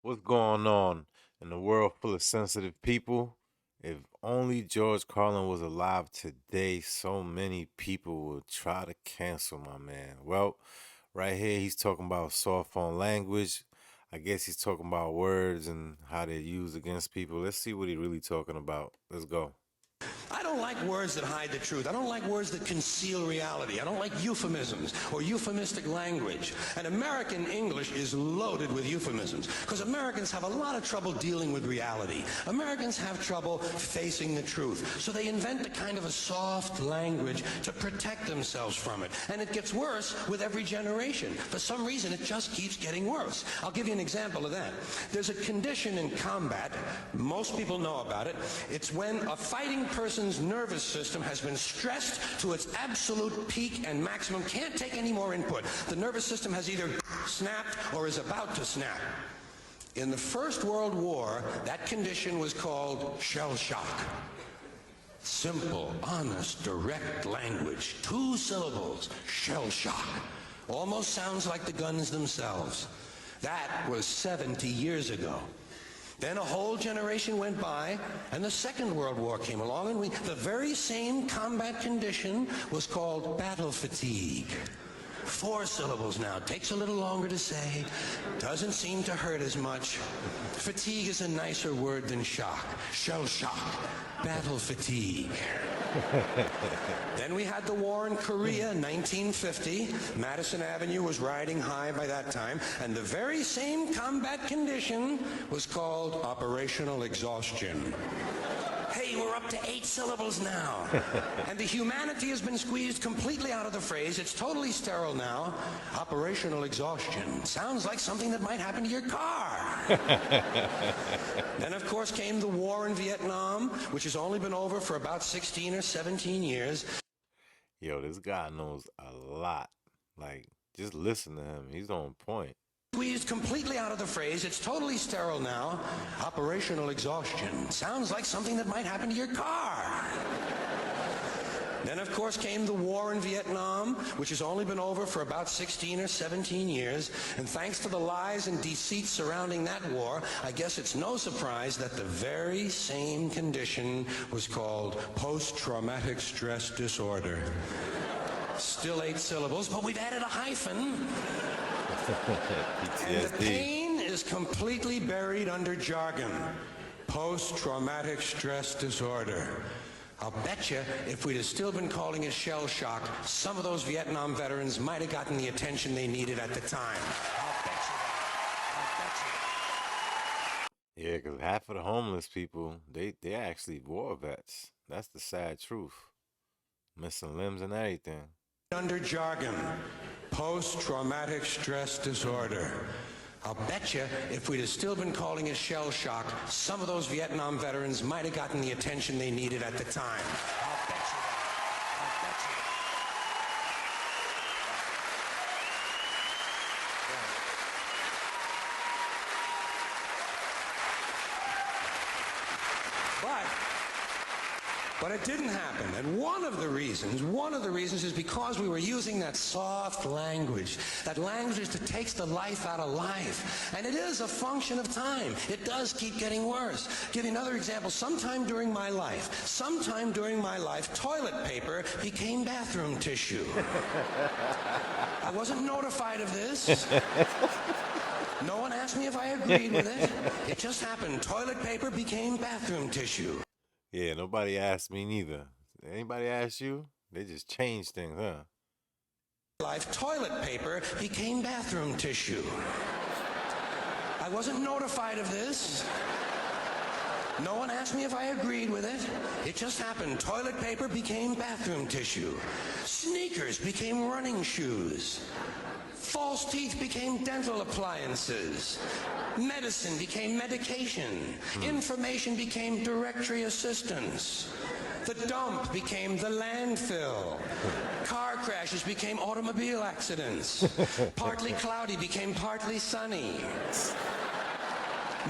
What's going on in a world full of sensitive people? If only George Carlin was alive today, so many people would try to cancel my man. Well, right here, he's talking about soft on language. I guess he's talking about words and how they're used against people. Let's see what he's really talking about. Let's go. I don't like words that hide the truth. I don't like words that conceal reality. I don't like euphemisms or euphemistic language. And American English is loaded with euphemisms because Americans have a lot of trouble dealing with reality. Americans have trouble facing the truth. So they invent a kind of a soft language to protect themselves from it. And it gets worse with every generation. For some reason, it just keeps getting worse. I'll give you an example of that. There's a condition in combat, most people know about it. It's when a fighting person's nervous system has been stressed to its absolute peak and maximum, can't take any more input. The nervous system has either snapped or is about to snap. In the First World War, that condition was called shell shock. Simple, honest, direct language, 2 syllables, shell shock. Almost sounds like the guns themselves. That was 70 years ago. Then a whole generation went by, and the Second World War came along, and the very same combat condition was called battle fatigue. 4 syllables now. Takes a little longer to say. Doesn't seem to hurt as much. Fatigue is a nicer word than shock. Shell shock. Battle fatigue. Then we had the war in Korea in 1950. Madison Avenue was riding high by that time, and the very same combat condition was called operational exhaustion. Hey, we're up to 8 syllables now. And the humanity has been squeezed completely out of the phrase. It's totally sterile now. Operational exhaustion. Sounds like something that might happen to your car. Then, of course, came the war in Vietnam, which has only been over for about 16 or 17 years. Yo, this guy knows a lot. Like, just listen to him. He's on point. Squeezed completely out of the phrase. It's totally sterile now. Operational exhaustion. Sounds like something that might happen to your car. Then, of course, came the war in Vietnam, which has only been over for about 16 or 17 years. And thanks to the lies and deceit surrounding that war, I guess it's no surprise that the very same condition was called post-traumatic stress disorder. Still 8 syllables, but we've added a hyphen. And the pain is completely buried under jargon. Post-traumatic stress disorder. I'll bet you if we'd have still been calling it shell shock, some of those Vietnam veterans might have gotten the attention they needed at the time. I'll bet you that. Yeah, because half of the homeless people, they actually war vets. That's the sad truth. Missing limbs and everything. Under jargon. Post-traumatic stress disorder. I'll bet you if we'd have still been calling it shell shock, some of those Vietnam veterans might have gotten the attention they needed at the time. I'll bet you that. I'll bet you that. But it didn't happen. And one of the reasons is because we were using that soft language, that language that takes the life out of life. And it is a function of time. It does keep getting worse. Give you another example. Sometime during my life, toilet paper became bathroom tissue. I wasn't notified of this. No one asked me if I agreed with it. It just happened. Toilet paper became bathroom tissue. Yeah, nobody asked me neither. Anybody ask you? They just changed things, huh? Life, toilet paper became bathroom tissue. I wasn't notified of this. No one asked me if I agreed with it. It just happened. Toilet paper became bathroom tissue. Sneakers became running shoes. False teeth became dental appliances. Medicine became medication. Information became directory assistance. The dump became the landfill. Car crashes became automobile accidents. Partly cloudy became partly sunny.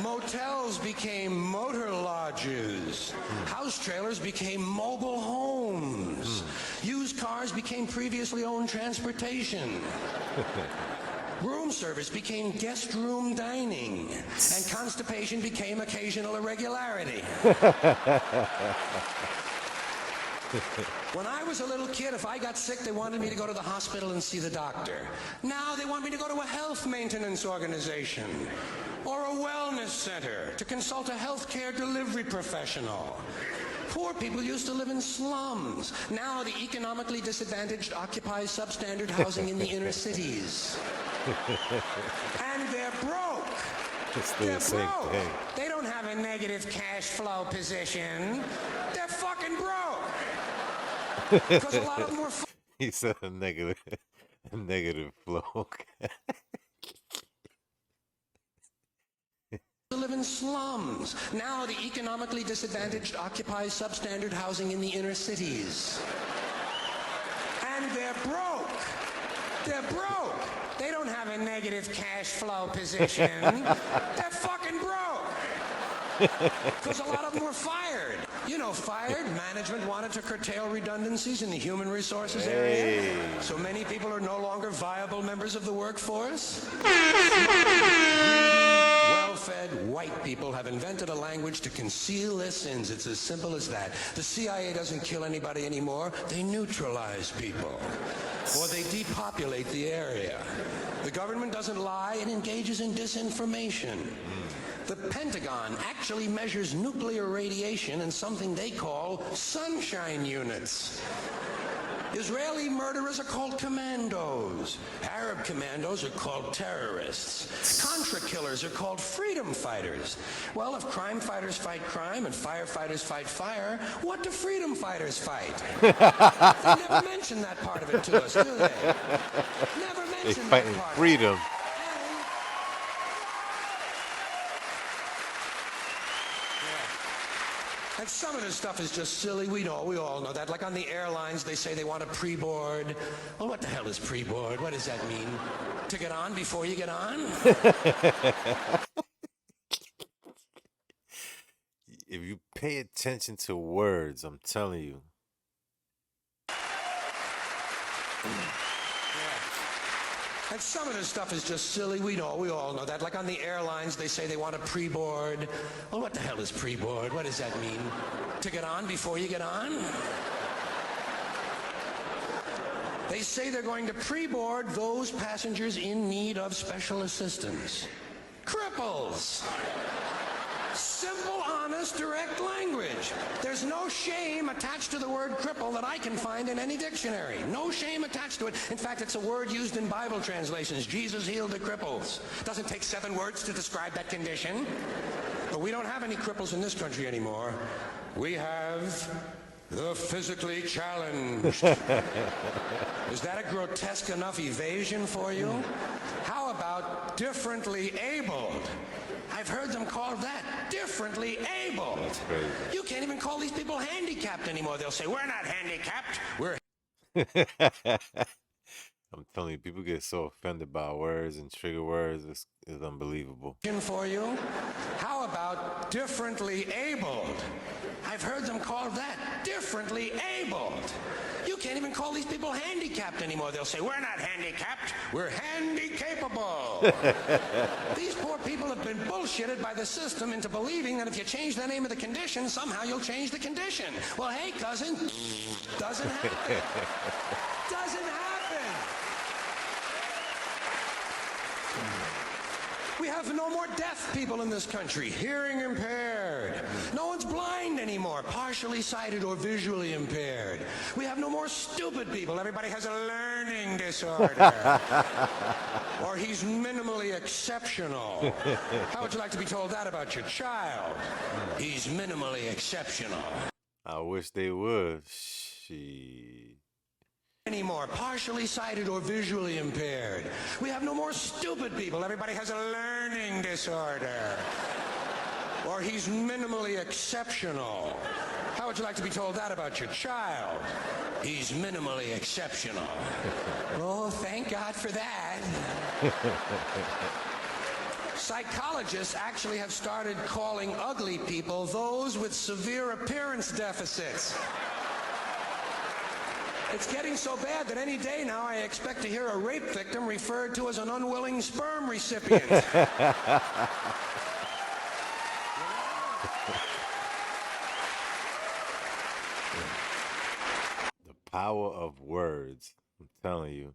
Motels became motor lodges. House trailers became mobile homes. Used cars became previously owned transportation. Room service became guest room dining, and constipation became occasional irregularity. When I was a little kid, if I got sick, they wanted me to go to the hospital and see the doctor. Now they want me to go to a health maintenance organization or a wellness center to consult a healthcare delivery professional. Poor people used to live in slums. Now the economically disadvantaged occupy substandard housing in the inner cities. And they're broke. They're broke. They don't have a negative cash flow position. They're fucking broke. Because a lot of them were He said a negative flow. to live in slums. Now the economically disadvantaged occupy substandard housing in the inner cities. And they're broke. They're broke. They don't have a negative cash flow position. They're fucking broke. Because a lot of them were fired. You know, fired. Management wanted to curtail redundancies in the human resources area. So many people are no longer viable members of the workforce. Well-fed white people have invented a language to conceal their sins. It's as simple as that. The CIA doesn't kill anybody anymore. They neutralize people. Or they depopulate the area. The government doesn't lie. It engages in disinformation. The Pentagon actually measures nuclear radiation in something they call sunshine units. Israeli murderers are called commandos. Arab commandos are called terrorists. Contra killers are called freedom fighters. Well, if crime fighters fight crime and firefighters fight fire, what do freedom fighters fight? They never mention that part of it to us, do they? Never mention that part. Freedom. And some of this stuff is just silly. We all know that. Like on the airlines, they say they want a pre-board. Well, what the hell is pre-board? What does that mean? To get on before you get on? If you pay attention to words, I'm telling you. And some of this stuff is just silly. We all know that. Like on the airlines, they say they want a pre-board. Well, what the hell is pre-board? What does that mean? To get on before you get on? They say they're going to pre-board those passengers in need of special assistance. Cripples. Simple, honest, direct language. There's no shame attached to the word cripple that I can find in any dictionary. No shame attached to it. In fact, it's a word used in Bible translations. Jesus healed the cripples. It doesn't take 7 words to describe that condition. But we don't have any cripples in this country anymore. We have the physically challenged. Is that a grotesque enough evasion for you? How about differently abled? I've heard them called that, differently abled. You can't even call these people handicapped anymore. They'll say, we're not handicapped, we're... I'm telling you, people get so offended by words and trigger words. It's unbelievable. For you. How about differently abled? I've heard them called that, differently abled. You can't even call these people handicapped anymore. They'll say, we're not handicapped, we're handy-capable. These poor people have been bullshitted by the system into believing that if you change the name of the condition, somehow you'll change the condition. Well, hey, cousin, doesn't happen. Doesn't happen. We have no more deaf people in this country, hearing impaired. No one's blind anymore, partially sighted or visually impaired. We have no more stupid people. Everybody has a learning disorder. Or he's minimally exceptional. How would you like to be told that about your child? He's minimally exceptional. I wish they would. She. Anymore, partially sighted or visually impaired. We have no more stupid people. Everybody has a learning disorder. Or he's minimally exceptional. How would you like to be told that about your child? He's minimally exceptional. Oh, thank God for that. Psychologists actually have started calling ugly people those with severe appearance deficits. It's getting so bad that any day now I expect to hear a rape victim referred to as an unwilling sperm recipient. The power of words. I'm telling you,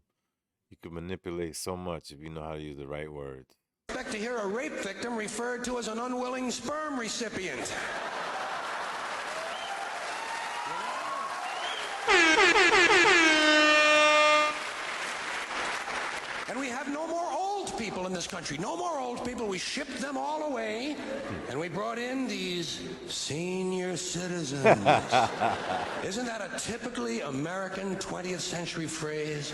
you can manipulate so much if you know how to use the right words. Expect to hear a rape victim referred to as an unwilling sperm recipient. And we have no more old people in this country. No more old people. We shipped them all away, and we brought in these senior citizens. Isn't that a typically American 20th century phrase?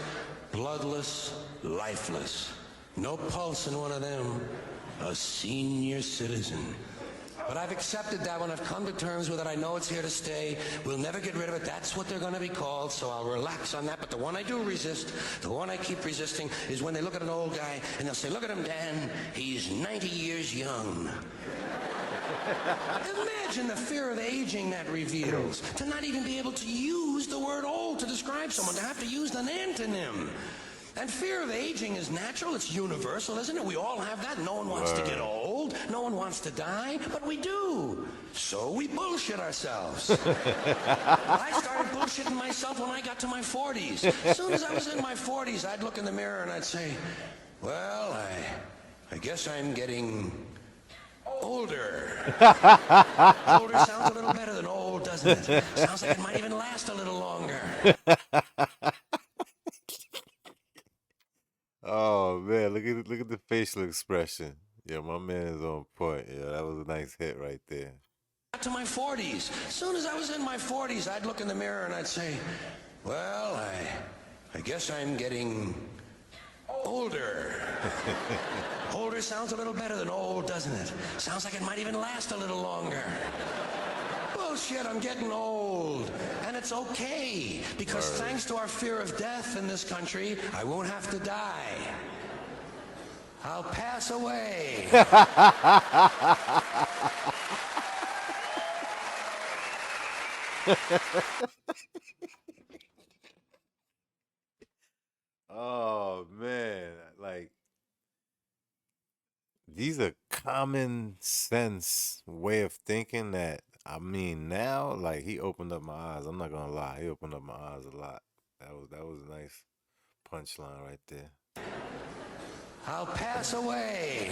Bloodless, lifeless. No pulse in one of them. A senior citizen. But I've accepted that one. I've come to terms with it. I know it's here to stay. We'll never get rid of it. That's what they're going to be called, so I'll relax on that. But the one I do resist, the one I keep resisting, is when they look at an old guy and they'll say, "Look at him, Dan. He's 90 years young." Imagine the fear of aging that reveals. To not even be able to use the word old to describe someone, to have to use an antonym. And fear of aging is natural. It's universal, isn't it? We all have that. No one wants to get old. No one wants to die. But we do. So we bullshit ourselves. I started bullshitting myself when I got to my 40s. As soon as I was in my 40s, I'd look in the mirror and I'd say, well, I guess I'm getting older. Older sounds a little better than old, doesn't it? Sounds like it might even last a little longer. Oh man, look at the facial expression. Yeah, my man is on point. Yeah, that was a nice hit right there. Got to my 40s. As soon as I was in my 40s, I'd look in the mirror and I'd say, well, I guess I'm getting older. Older sounds a little better than old, doesn't it? Sounds like it might even last a little longer. Bullshit, I'm getting old. And it's okay, because thanks to our fear of death in this country, I won't have to die. I'll pass away. Oh man, like these are common sense way of thinking that I mean now, like he opened up my eyes. I'm not gonna lie, he opened up my eyes a lot. That was a nice punchline right there. I'll pass away.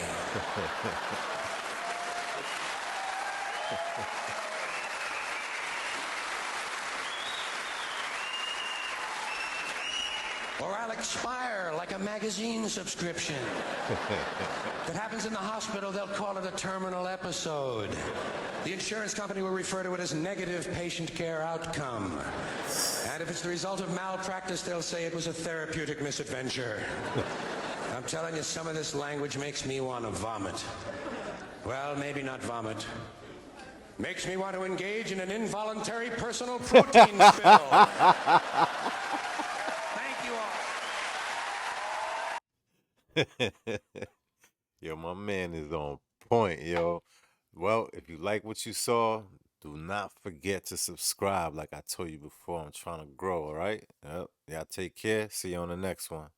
Or I'll expire like a magazine subscription. If it happens in the hospital, they'll call it a terminal episode. The insurance company will refer to it as negative patient care outcome. And if it's the result of malpractice, they'll say it was a therapeutic misadventure. I'm telling you, some of this language makes me want to vomit. Well, maybe not vomit. Makes me want to engage in an involuntary personal protein spill. Yo, my man is on point, yo. Well, if you like what you saw, do not forget to subscribe. Like I told you before, I'm trying to grow, all right? Yep. Y'all take care. See you on the next one.